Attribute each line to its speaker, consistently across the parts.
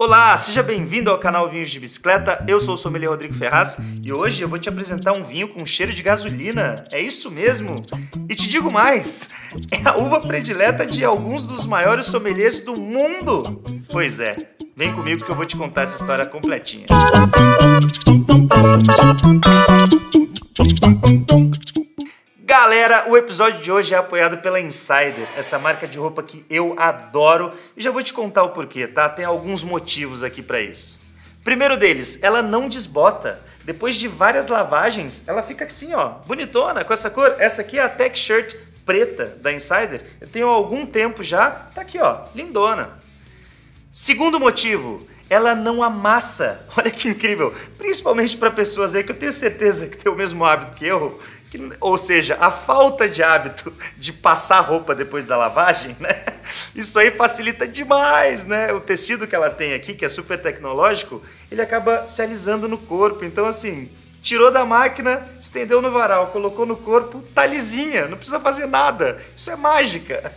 Speaker 1: Olá, seja bem-vindo ao canal Vinhos de Bicicleta, eu sou o sommelier Rodrigo Ferraz e hoje eu vou te apresentar um vinho com cheiro de gasolina, é isso mesmo? E te digo mais, é a uva predileta de alguns dos maiores sommeliers do mundo! Pois é, vem comigo que eu vou te contar essa história completinha. Galera, o episódio de hoje é apoiado pela Insider, essa marca de roupa que eu adoro e já vou te contar o porquê, tá? Tem alguns motivos aqui pra isso. Primeiro deles, ela não desbota. Depois de várias lavagens, ela fica assim, ó, bonitona, com essa cor. Essa aqui é a Tech Shirt preta da Insider. Eu tenho há algum tempo já, tá aqui, ó, lindona. Segundo motivo, ela não amassa. Olha que incrível, principalmente para pessoas aí que eu tenho certeza que tem o mesmo hábito que eu, ou seja, a falta de hábito de passar roupa depois da lavagem, né? Isso aí facilita demais, né? O tecido que ela tem aqui, que é super tecnológico, ele acaba se alisando no corpo. Então, assim, tirou da máquina, estendeu no varal, colocou no corpo, tá lisinha, não precisa fazer nada. Isso é mágica.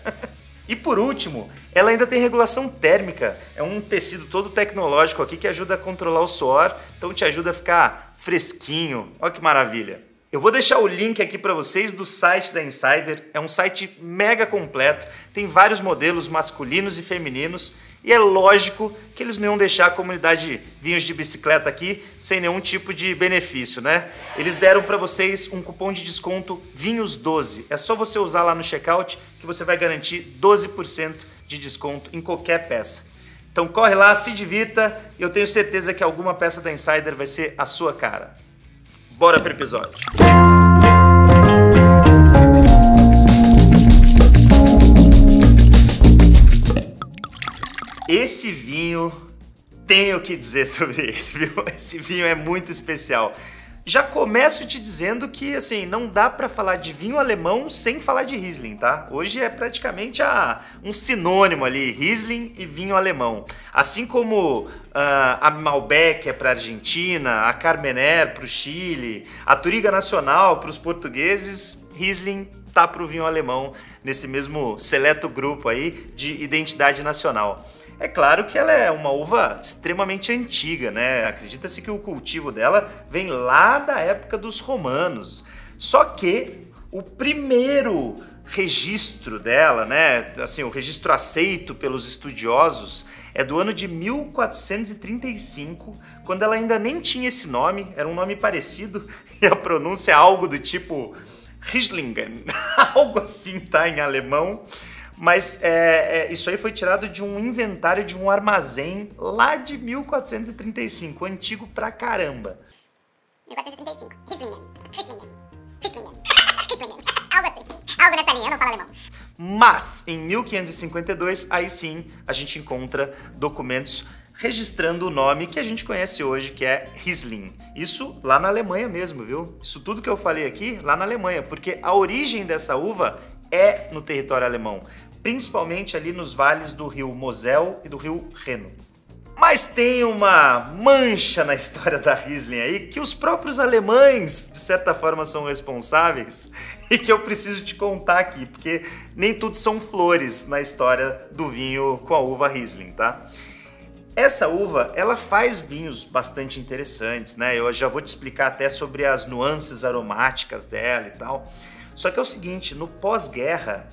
Speaker 1: E por último, ela ainda tem regulação térmica. É um tecido todo tecnológico aqui que ajuda a controlar o suor, então te ajuda a ficar fresquinho. Olha que maravilha. Eu vou deixar o link aqui para vocês do site da Insider, é um site mega completo, tem vários modelos masculinos e femininos e é lógico que eles não iam deixar a comunidade Vinhos de Bicicleta aqui sem nenhum tipo de benefício, né? Eles deram para vocês um cupom de desconto VINHOS12, é só você usar lá no checkout que você vai garantir 12% de desconto em qualquer peça. Então corre lá, se divirta e eu tenho certeza que alguma peça da Insider vai ser a sua cara. Bora pro episódio. Esse vinho, tenho o que dizer sobre ele, viu? Esse vinho é muito especial. Já começo te dizendo que, assim, não dá para falar de vinho alemão sem falar de Riesling, tá? Hoje é praticamente um sinônimo ali, Riesling e vinho alemão. Assim como a Malbec é para a Argentina, a Carmener para o Chile, a Touriga Nacional para os portugueses, Riesling tá para o vinho alemão nesse mesmo seleto grupo aí de identidade nacional. É claro que ela é uma uva extremamente antiga, né? Acredita-se que o cultivo dela vem lá da época dos romanos. Só que o primeiro registro dela, né? Assim, o registro aceito pelos estudiosos é do ano de 1435, quando ela ainda nem tinha esse nome, era um nome parecido e a pronúncia é algo do tipo Rieslingen, algo assim, tá? Em alemão. Mas isso aí foi tirado de um inventário de um armazém lá de 1435, antigo pra caramba.
Speaker 2: 1435, Rieslingen, algo assim, algo nessa linha, eu não falo alemão.
Speaker 1: Mas, em 1552, aí sim, a gente encontra documentos registrando o nome que a gente conhece hoje, que é Riesling. Isso lá na Alemanha mesmo, viu? Isso tudo que eu falei aqui, lá na Alemanha, porque a origem dessa uva é no território alemão, principalmente ali nos vales do rio Mosel e do rio Reno. Mas tem uma mancha na história da Riesling aí que os próprios alemães, de certa forma, são responsáveis e que eu preciso te contar aqui, porque nem tudo são flores na história do vinho com a uva Riesling, tá? Essa uva, ela faz vinhos bastante interessantes, né? Eu já vou te explicar até sobre as nuances aromáticas dela e tal. Só que é o seguinte, no pós-guerra,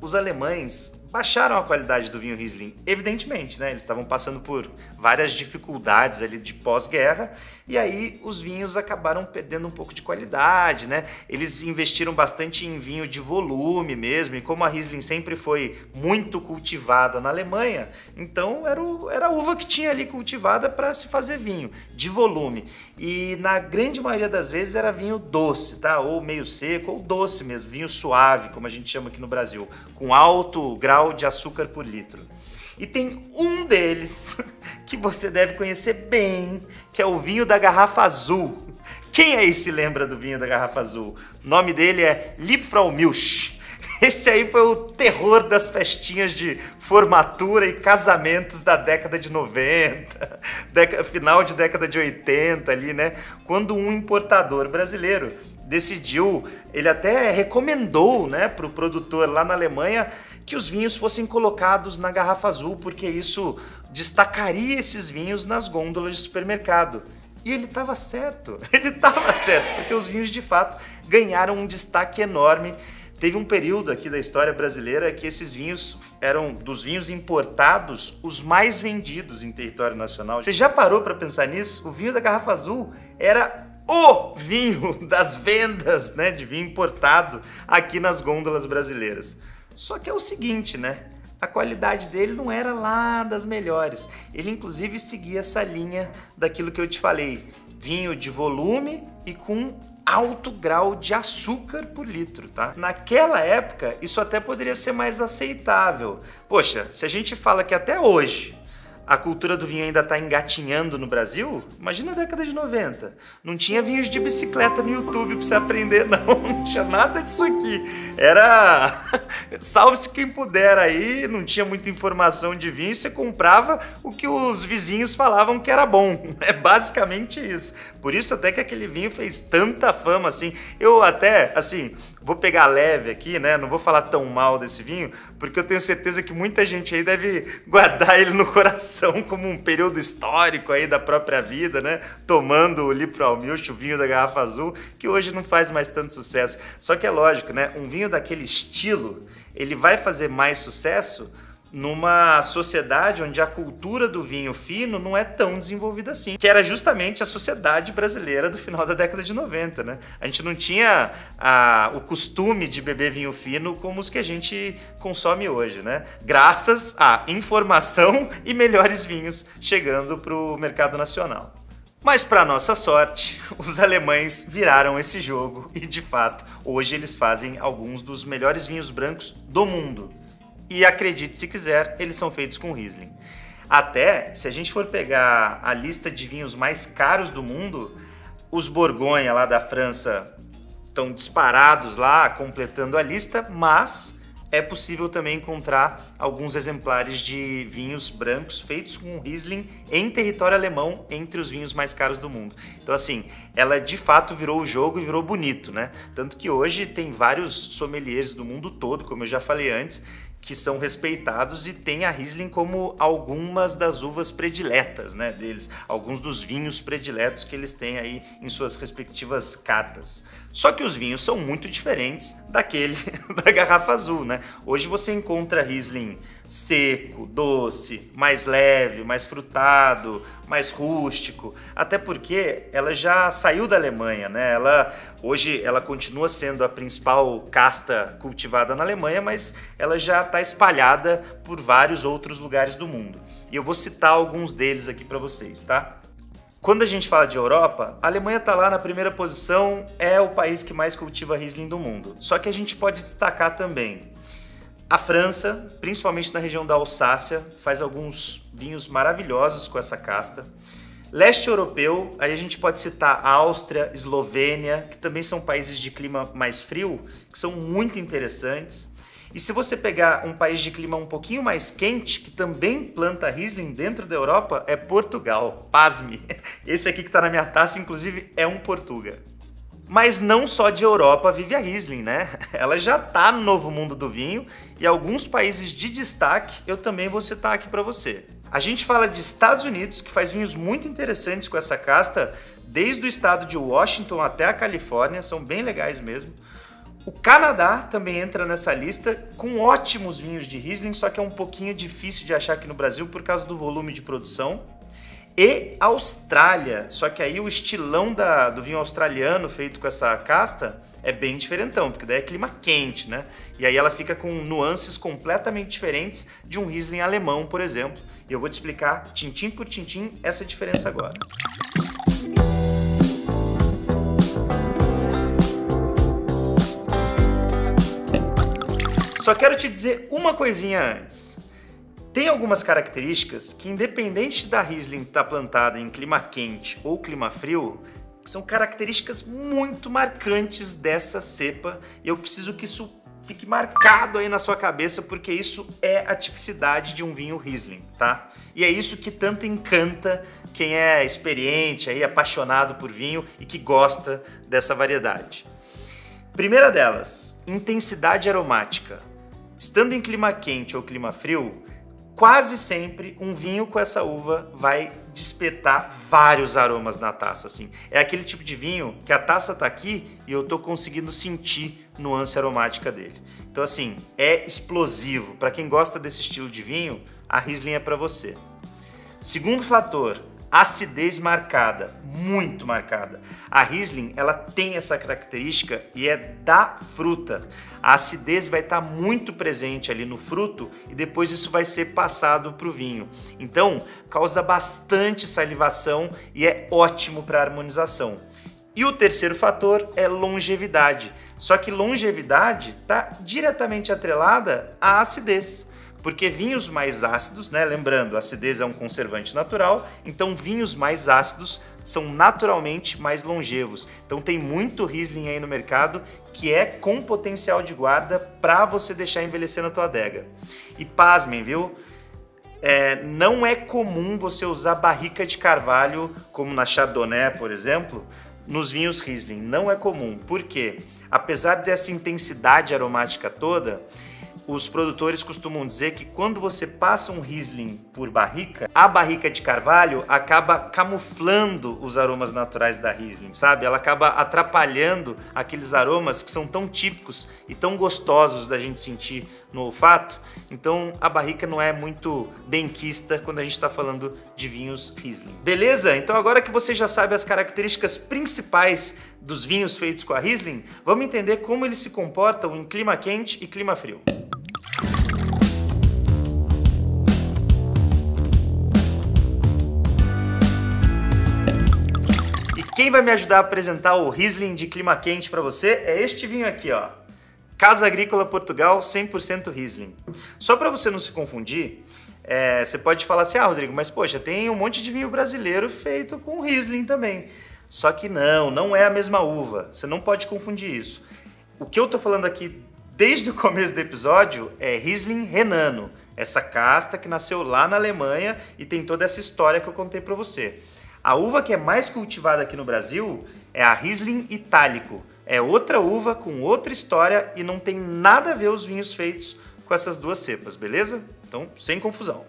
Speaker 1: os alemães baixaram a qualidade do vinho Riesling, evidentemente, né? Eles estavam passando por várias dificuldades ali de pós-guerra e aí os vinhos acabaram perdendo um pouco de qualidade, né? Eles investiram bastante em vinho de volume mesmo e como a Riesling sempre foi muito cultivada na Alemanha, então era a uva que tinha ali cultivada para se fazer vinho de volume e na grande maioria das vezes era vinho doce, tá? Ou meio seco ou doce mesmo, vinho suave, como a gente chama aqui no Brasil, com alto grau de açúcar por litro. E tem um deles que você deve conhecer bem, que é o vinho da garrafa azul. Quem aí se lembra do vinho da garrafa azul? O nome dele é Liebfraumilch. Esse aí foi o terror das festinhas de formatura e casamentos da década de 90, final de década de 80 ali, né? Quando um importador brasileiro decidiu, ele até recomendou, né, para o produtor lá na Alemanha que os vinhos fossem colocados na garrafa azul, porque isso destacaria esses vinhos nas gôndolas de supermercado. E ele estava certo, porque os vinhos de fato ganharam um destaque enorme. Teve um período aqui da história brasileira que esses vinhos eram, dos vinhos importados, os mais vendidos em território nacional. Você já parou para pensar nisso? O vinho da garrafa azul era o vinho das vendas, né, de vinho importado aqui nas gôndolas brasileiras. Só que é o seguinte, né? A qualidade dele não era lá das melhores. Ele inclusive seguia essa linha daquilo que eu te falei. Vinho de volume e com alto grau de açúcar por litro, tá? Naquela época, isso até poderia ser mais aceitável. Poxa, se a gente fala que até hoje a cultura do vinho ainda está engatinhando no Brasil, imagina a década de 90. Não tinha vinhos de bicicleta no YouTube para você aprender, não tinha nada disso aqui. Era salve-se quem puder aí, não tinha muita informação de vinho, você comprava o que os vizinhos falavam que era bom. É basicamente isso. Por isso até que aquele vinho fez tanta fama assim. Eu até, assim, vou pegar leve aqui, né? Não vou falar tão mal desse vinho, porque eu tenho certeza que muita gente aí deve guardar ele no coração como um período histórico aí da própria vida, né? Tomando o Liebfraumilch, o vinho da garrafa azul, que hoje não faz mais tanto sucesso. Só que é lógico, né? Um vinho daquele estilo, ele vai fazer mais sucesso numa sociedade onde a cultura do vinho fino não é tão desenvolvida assim, que era justamente a sociedade brasileira do final da década de 90, né? A gente não tinha o costume de beber vinho fino como os que a gente consome hoje, né? Graças à informação e melhores vinhos chegando para o mercado nacional. Mas, para nossa sorte, os alemães viraram esse jogo e, de fato, hoje eles fazem alguns dos melhores vinhos brancos do mundo. E acredite se quiser, eles são feitos com Riesling. Até, se a gente for pegar a lista de vinhos mais caros do mundo, os Borgonha lá da França estão disparados lá, completando a lista, mas é possível também encontrar alguns exemplares de vinhos brancos feitos com Riesling em território alemão, entre os vinhos mais caros do mundo. Então, assim, ela de fato virou o jogo e virou bonito, né? Tanto que hoje tem vários sommeliers do mundo todo, como eu já falei antes, que são respeitados e tem a Riesling como algumas das uvas prediletas, né, deles, alguns dos vinhos prediletos que eles têm aí em suas respectivas catas. Só que os vinhos são muito diferentes daquele da garrafa azul, né? Hoje você encontra Riesling seco, doce, mais leve, mais frutado, mais rústico, até porque ela já saiu da Alemanha, né? Hoje ela continua sendo a principal casta cultivada na Alemanha, mas ela já está espalhada por vários outros lugares do mundo. E eu vou citar alguns deles aqui para vocês, tá? Quando a gente fala de Europa, a Alemanha está lá na primeira posição, é o país que mais cultiva Riesling do mundo. Só que a gente pode destacar também a França, principalmente na região da Alsácia, faz alguns vinhos maravilhosos com essa casta. Leste europeu, aí a gente pode citar a Áustria, Eslovênia, que também são países de clima mais frio, que são muito interessantes. E se você pegar um país de clima um pouquinho mais quente, que também planta Riesling dentro da Europa, é Portugal. Pasme! Esse aqui que está na minha taça, inclusive, é um Portuga. Mas não só de Europa vive a Riesling, né? Ela já está no novo mundo do vinho e alguns países de destaque eu também vou citar aqui para você. A gente fala de Estados Unidos, que faz vinhos muito interessantes com essa casta, desde o estado de Washington até a Califórnia, são bem legais mesmo. O Canadá também entra nessa lista com ótimos vinhos de Riesling, só que é um pouquinho difícil de achar aqui no Brasil por causa do volume de produção. E Austrália, só que aí o estilão do vinho australiano feito com essa casta é bem diferentão, porque daí é clima quente, né? E aí ela fica com nuances completamente diferentes de um Riesling alemão, por exemplo. E eu vou te explicar, tintim por tintim, essa diferença agora. Só quero te dizer uma coisinha antes. Tem algumas características que, independente da Riesling estar plantada em clima quente ou clima frio, são características muito marcantes dessa cepa e eu preciso que isso fique marcado aí na sua cabeça, porque isso é a tipicidade de um vinho Riesling, tá? E é isso que tanto encanta quem é experiente, aí, apaixonado por vinho e que gosta dessa variedade. Primeira delas, intensidade aromática. estando em clima quente ou clima frio, quase sempre um vinho com essa uva vai despertar vários aromas na taça, assim. É aquele tipo de vinho que a taça tá aqui e eu tô conseguindo sentir nuance aromática dele. Então, assim, é explosivo. Para quem gosta desse estilo de vinho, a Riesling é para você. Segundo fator, acidez marcada, muito marcada. A Riesling, ela tem essa característica e é da fruta. A acidez vai estar muito presente ali no fruto e depois isso vai ser passado para o vinho. Então, causa bastante salivação e é ótimo para harmonização. E o terceiro fator é longevidade. Só que longevidade está diretamente atrelada à acidez. Porque vinhos mais ácidos, né? Lembrando, a acidez é um conservante natural, então vinhos mais ácidos são naturalmente mais longevos. Então tem muito Riesling aí no mercado que é com potencial de guarda para você deixar envelhecer na tua adega. E pasmem, viu? Não é comum você usar barrica de carvalho, como na Chardonnay, por exemplo, nos vinhos Riesling. Não é comum. Por quê? Apesar dessa intensidade aromática toda, os produtores costumam dizer que quando você passa um Riesling por barrica, a barrica de carvalho acaba camuflando os aromas naturais da Riesling, sabe? Ela acaba atrapalhando aqueles aromas que são tão típicos e tão gostosos da gente sentir no olfato. Então a barrica não é muito benquista quando a gente está falando de vinhos Riesling. Beleza? Então agora que você já sabe as características principais dos vinhos feitos com a Riesling, vamos entender como eles se comportam em clima quente e clima frio. Quem vai me ajudar a apresentar o Riesling de clima quente para você é este vinho aqui, ó. Casa Agrícola Portugal 100% Riesling. Só para você não se confundir, você pode falar assim, Rodrigo, mas poxa, tem um monte de vinho brasileiro feito com Riesling também. Só que não é a mesma uva. Você não pode confundir isso. O que eu tô falando aqui desde o começo do episódio é Riesling Renano. Essa casta que nasceu lá na Alemanha e tem toda essa história que eu contei para você. A uva que é mais cultivada aqui no Brasil é a Riesling Itálico. É outra uva com outra história e não tem nada a ver os vinhos feitos com essas duas cepas, beleza? Então, sem confusão.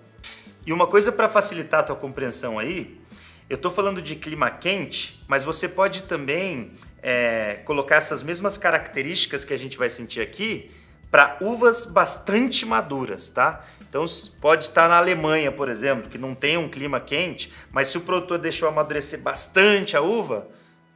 Speaker 1: E uma coisa para facilitar a tua compreensão aí, eu estou falando de clima quente, mas você pode também colocar essas mesmas características que a gente vai sentir aqui para uvas bastante maduras, tá? Então pode estar na Alemanha, por exemplo, que não tem um clima quente, mas se o produtor deixou amadurecer bastante a uva,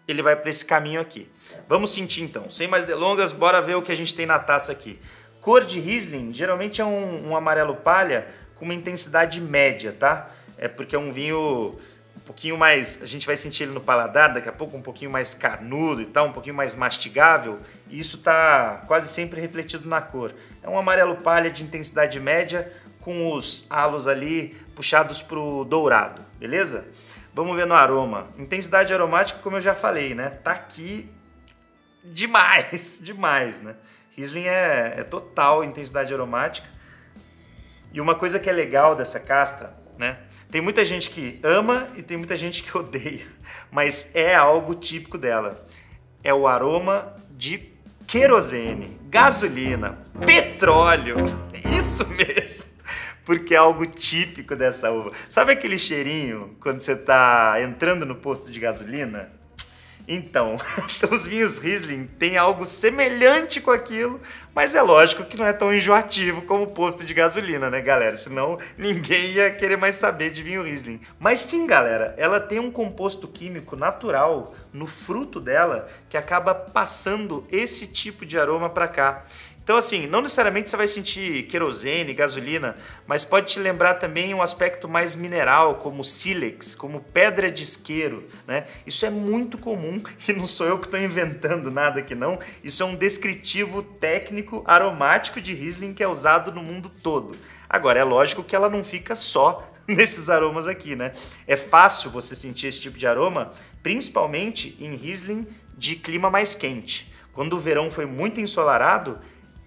Speaker 1: ele vai para esse caminho aqui. Vamos sentir então. Sem mais delongas, bora ver o que a gente tem na taça aqui. Cor de Riesling geralmente é um amarelo palha com uma intensidade média, tá? É porque é um vinho um pouquinho mais, a gente vai sentir ele no paladar daqui a pouco, um pouquinho mais carnudo e tal, um pouquinho mais mastigável, e isso tá quase sempre refletido na cor. É um amarelo palha de intensidade média com os halos ali puxados pro dourado, beleza? Vamos ver no aroma. Intensidade aromática, como eu já falei, né? Tá aqui demais, demais, né? Riesling é total intensidade aromática. E uma coisa que é legal dessa casta, né? Tem muita gente que ama e tem muita gente que odeia, mas é algo típico dela. É o aroma de querosene, gasolina, petróleo, isso mesmo, porque é algo típico dessa uva. Sabe aquele cheirinho quando você está entrando no posto de gasolina? Então, os vinhos Riesling têm algo semelhante com aquilo, mas é lógico que não é tão enjoativo como o posto de gasolina, né, galera? Senão ninguém ia querer mais saber de vinho Riesling. Mas sim, galera, ela tem um composto químico natural no fruto dela que acaba passando esse tipo de aroma para cá. Então, assim, não necessariamente você vai sentir querosene, gasolina, mas pode te lembrar também um aspecto mais mineral, como sílex, como pedra de isqueiro, né? Isso é muito comum e não sou eu que estou inventando nada aqui não. Isso é um descritivo técnico aromático de Riesling que é usado no mundo todo. Agora, é lógico que ela não fica só nesses aromas aqui, né? É fácil você sentir esse tipo de aroma, principalmente em Riesling de clima mais quente. Quando o verão foi muito ensolarado,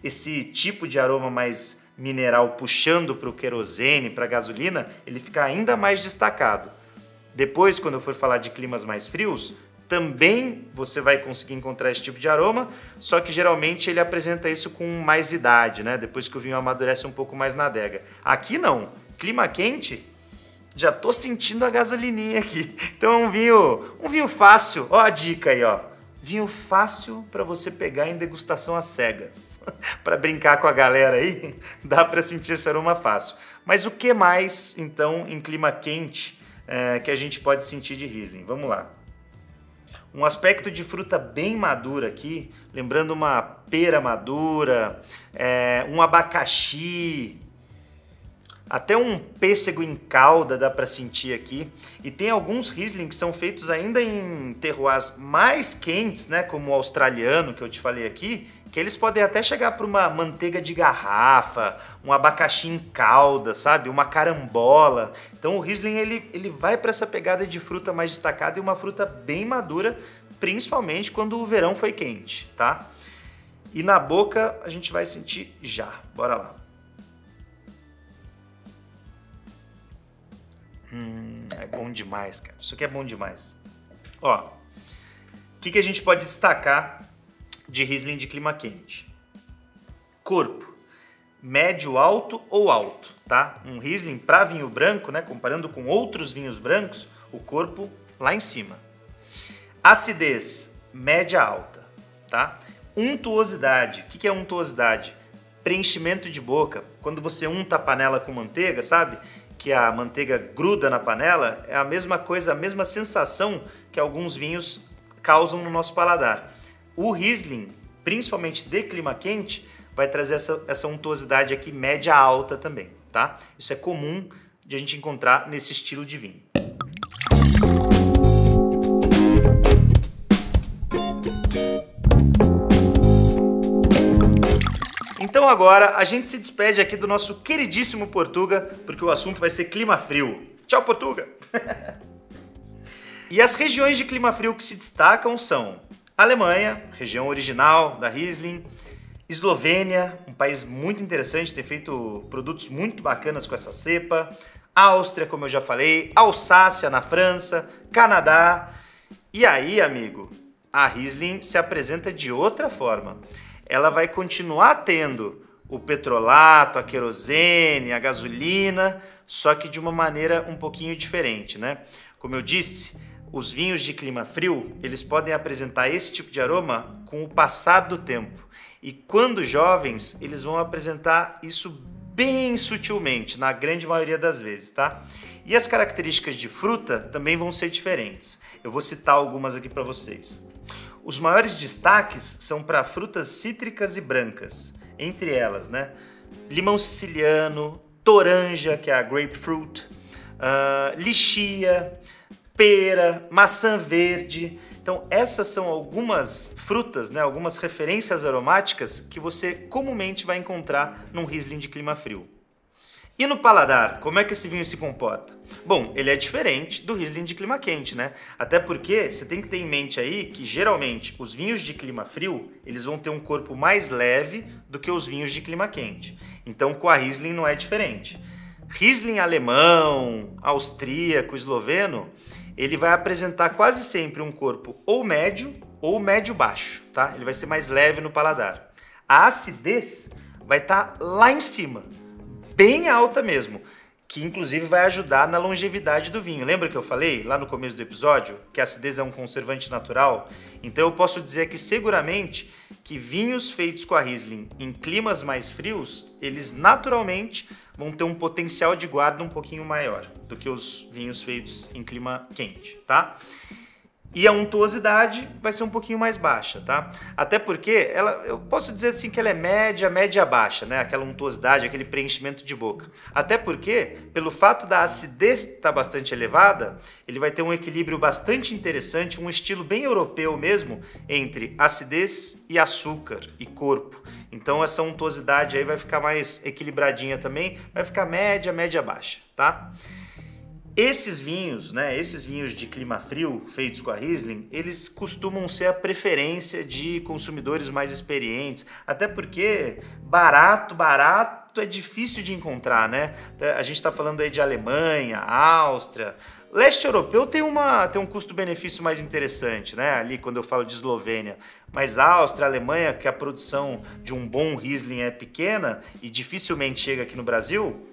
Speaker 1: esse tipo de aroma mais mineral puxando para o querosene, para a gasolina, ele fica ainda mais destacado. Depois, quando eu for falar de climas mais frios, também você vai conseguir encontrar esse tipo de aroma, só que geralmente ele apresenta isso com mais idade, né? Depois que o vinho amadurece um pouco mais na adega. Aqui não, clima quente, já tô sentindo a gasolininha aqui. Então é um vinho fácil, ó a dica aí, ó. Vinho fácil para você pegar em degustação às cegas. Para brincar com a galera aí, dá para sentir esse aroma fácil. Mas o que mais, então, em clima quente que a gente pode sentir de Riesling? Vamos lá. Um aspecto de fruta bem madura aqui, lembrando uma pera madura, um abacaxi, até um pêssego em calda dá para sentir aqui. E tem alguns Riesling que são feitos ainda em terroirs mais quentes, né, como o australiano que eu te falei aqui, que eles podem até chegar para uma manteiga de garrafa, um abacaxi em calda, sabe? Uma carambola. Então o Riesling ele vai para essa pegada de fruta mais destacada e uma fruta bem madura, principalmente quando o verão foi quente, tá? E na boca a gente vai sentir já. Bora lá. É bom demais, cara. Isso aqui é bom demais. Ó, o que a gente pode destacar de Riesling de clima quente? Corpo, médio alto ou alto, tá? Um Riesling para vinho branco, né? Comparando com outros vinhos brancos, o corpo lá em cima. Acidez, média alta, tá? Untuosidade, o que é untuosidade? Preenchimento de boca. Quando você unta a panela com manteiga, sabe? Que a manteiga gruda na panela, é a mesma coisa, a mesma sensação que alguns vinhos causam no nosso paladar. O Riesling, principalmente de clima quente, vai trazer essa untuosidade aqui média alta também, tá? Isso é comum de a gente encontrar nesse estilo de vinho. Então agora a gente se despede aqui do nosso queridíssimo Portuga, porque o assunto vai ser clima frio. Tchau, Portuga! E as regiões de clima frio que se destacam são Alemanha, região original da Riesling, Eslovênia, um país muito interessante, tem feito produtos muito bacanas com essa cepa, Áustria, como eu já falei, Alsácia na França, Canadá. E aí, amigo, a Riesling se apresenta de outra forma. Ela vai continuar tendo o petrolato, a querosene, a gasolina, só que de uma maneira um pouquinho diferente, né? Como eu disse, os vinhos de clima frio, eles podem apresentar esse tipo de aroma com o passar do tempo. E quando jovens, eles vão apresentar isso bem sutilmente, na grande maioria das vezes, tá? E as características de fruta também vão ser diferentes. Eu vou citar algumas aqui para vocês. Os maiores destaques são para frutas cítricas e brancas, entre elas, né? Limão siciliano, toranja, que é a grapefruit, lichia, pera, maçã verde. Então essas são algumas frutas, né? Algumas referências aromáticas que você comumente vai encontrar num Riesling de clima frio. E no paladar, como é que esse vinho se comporta? Bom, ele é diferente do Riesling de clima quente, né? Até porque você tem que ter em mente aí que geralmente os vinhos de clima frio, eles vão ter um corpo mais leve do que os vinhos de clima quente. Então com a Riesling não é diferente. Riesling alemão, austríaco, esloveno, ele vai apresentar quase sempre um corpo ou médio baixo, tá? Ele vai ser mais leve no paladar. A acidez vai estar lá em cima, bem alta mesmo, que inclusive vai ajudar na longevidade do vinho. Lembra que eu falei lá no começo do episódio que a acidez é um conservante natural? Então eu posso dizer aqui seguramente que vinhos feitos com a Riesling em climas mais frios, eles naturalmente vão ter um potencial de guarda um pouquinho maior do que os vinhos feitos em clima quente, tá? E a untuosidade vai ser um pouquinho mais baixa, tá? Até porque eu posso dizer assim que ela é média baixa, né? Aquela untuosidade, aquele preenchimento de boca. Até porque, pelo fato da acidez estar bastante elevada, ele vai ter um equilíbrio bastante interessante, um estilo bem europeu mesmo, entre acidez e açúcar e corpo. Então essa untuosidade aí vai ficar mais equilibradinha também, vai ficar média baixa, tá? Esses vinhos, né, esses vinhos de clima frio feitos com a Riesling, eles costumam ser a preferência de consumidores mais experientes, até porque barato é difícil de encontrar, né? A gente está falando aí de Alemanha, Áustria, Leste europeu tem um custo-benefício mais interessante, né? Ali quando eu falo de Eslovênia. Mas a Áustria, a Alemanha, que a produção de um bom Riesling é pequena e dificilmente chega aqui no Brasil,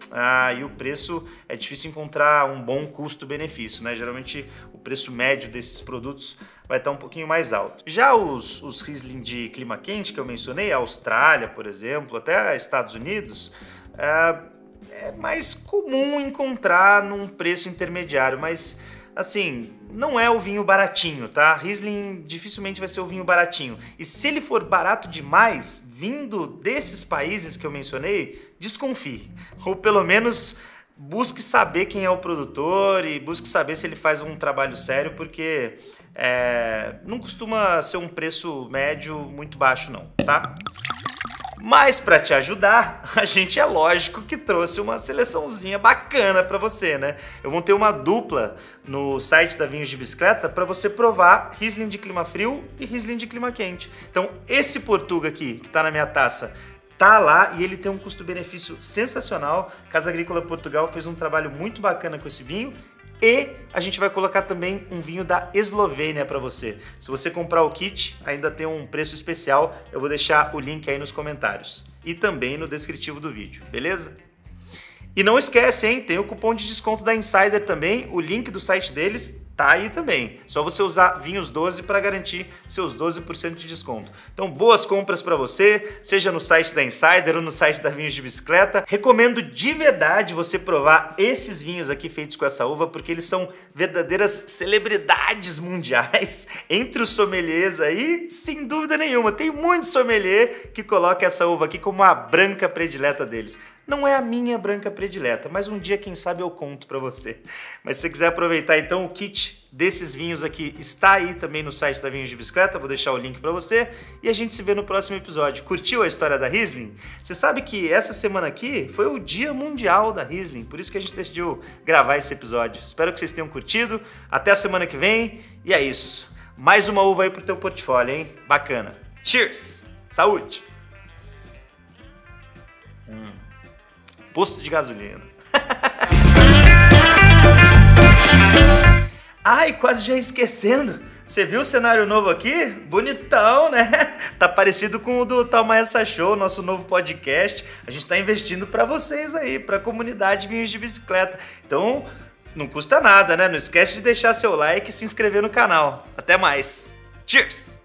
Speaker 1: e o preço é difícil encontrar um bom custo-benefício, né? Geralmente o preço médio desses produtos vai estar um pouquinho mais alto. Já os Riesling de clima quente que eu mencionei, a Austrália, por exemplo, até Estados Unidos, é mais comum encontrar num preço intermediário, mas assim, não é o vinho baratinho, tá? Riesling dificilmente vai ser o vinho baratinho. E se ele for barato demais, vindo desses países que eu mencionei, desconfie. Ou pelo menos busque saber quem é o produtor e busque saber se ele faz um trabalho sério, porque não costuma ser um preço médio muito baixo não, tá? Mas para te ajudar, a gente é lógico que trouxe uma seleçãozinha bacana para você, né? Eu montei uma dupla no site da Vinhos de Bicicleta para você provar Riesling de clima frio e Riesling de clima quente. Então, esse Portuga aqui, que tá na minha taça, tá lá e ele tem um custo-benefício sensacional. Casa Agrícola Portugal fez um trabalho muito bacana com esse vinho. E a gente vai colocar também um vinho da Eslovênia para você. Se você comprar o kit, ainda tem um preço especial. Eu vou deixar o link aí nos comentários. E também no descritivo do vídeo, beleza? E não esquece, hein? Tem o cupom de desconto da Insider também. O link do site deles tá aí também. Só você usar Vinhos 12 para garantir seus 12% de desconto. Então, boas compras para você, seja no site da Insider ou no site da Vinhos de Bicicleta. Recomendo de verdade você provar esses vinhos aqui feitos com essa uva, porque eles são verdadeiras celebridades mundiais entre os sommeliers aí, sem dúvida nenhuma. Tem muito sommelier que coloca essa uva aqui como a branca predileta deles. Não é a minha branca predileta, mas um dia, quem sabe, eu conto para você. Mas se você quiser aproveitar, então, o kit desses vinhos aqui está aí também no site da Vinhos de Bicicleta, vou deixar o link para você e a gente se vê no próximo episódio. Curtiu a história da Riesling? Você sabe que essa semana aqui foi o Dia Mundial da Riesling, por isso que a gente decidiu gravar esse episódio. Espero que vocês tenham curtido, até a semana que vem e é isso. Mais uma uva aí pro teu portfólio, hein? Bacana. Cheers! Saúde! Posto de gasolina. Ai, quase já esquecendo. Você viu o cenário novo aqui? Bonitão, né? Tá parecido com o do Talmaessa Show, nosso novo podcast. A gente tá investindo para vocês aí, para a comunidade Vinhos de Bicicleta. Então, não custa nada, né? Não esquece de deixar seu like e se inscrever no canal. Até mais. Cheers!